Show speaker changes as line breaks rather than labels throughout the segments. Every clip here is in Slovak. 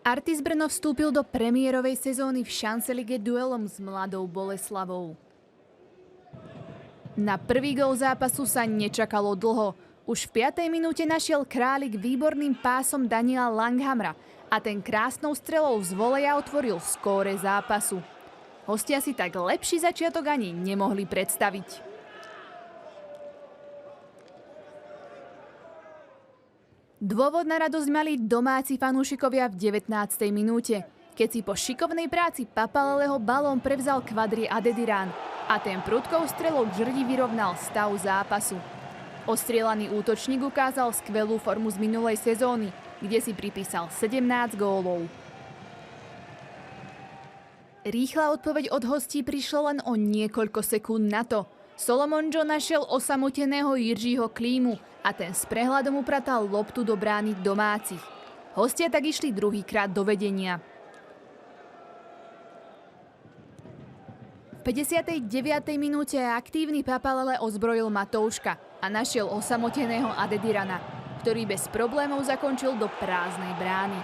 Artis Brno vstúpil do premiérovej sezóny v Šancelige duelom s Mladou Boleslavou. Na prvý gól zápasu sa nečakalo dlho. Už v 5. minúte našiel Králik výborným pásom Daniela Langhamra a ten krásnou strelou z voleja otvoril skóre zápasu. Hostia si tak lepší začiatok ani nemohli predstaviť. Dôvod na radosť mali domáci fanúšikovia v 19. minúte, keď si po šikovnej práci Papaleleho balón prevzal Kvadri Adediran a ten prudkou strelou k žrdi vyrovnal stav zápasu. Ostrielaný útočník ukázal skvelú formu z minulej sezóny, kde si pripísal 17 gólov. Rýchla odpoveď od hostí prišla len o niekoľko sekúnd na to. Solomondžo našiel osamoteného Jiřího Klímu a ten s prehľadom upratal loptu do brány domácich. Hostia tak išli druhýkrát do vedenia. V 59. minúte aktívny Papalele ozbrojil Matouška a našiel osamoteného Adedirana, ktorý bez problémov zakončil do prázdnej brány.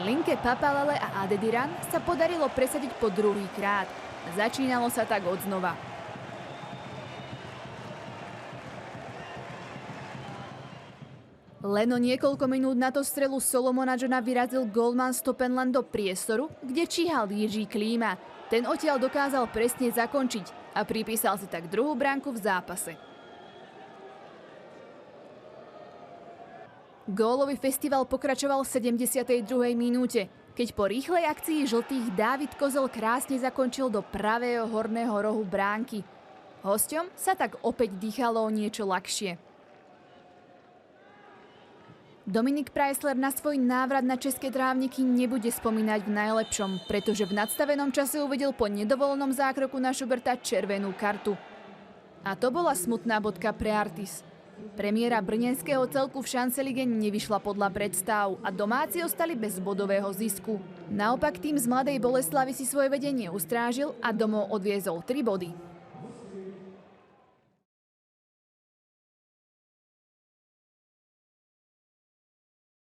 Linke Papalele a Adediran sa podarilo presadiť po druhýkrát. Začínalo sa tak odznova. Len o niekoľko minút na to strelu Solomona Johna vyrazil golman Stopenland do priestoru, kde číhal Jiří Klíma. Ten odtiaľ dokázal presne zakončiť a pripísal si tak druhú bránku v zápase. Gólový festival pokračoval v 72. minúte, keď po rýchlej akcii žltých Dávid Kozel krásne zakončil do pravého horného rohu bránky. Hosťom sa tak opäť dýchalo o niečo ľahšie. Dominik Preissler na svoj návrat na české trávniky nebude spomínať v najlepšom, pretože v nadstavenom čase uvedel po nedovolenom zákroku na Schuberta červenú kartu. A to bola smutná bodka pre Artis. Premiéra brněnského celku v Šancelige nevyšla podľa predstav a domáci ostali bez bodového zisku. Naopak tým z Mladej Boleslavy si svoje vedenie ustrážil a domov odviezol 3 body.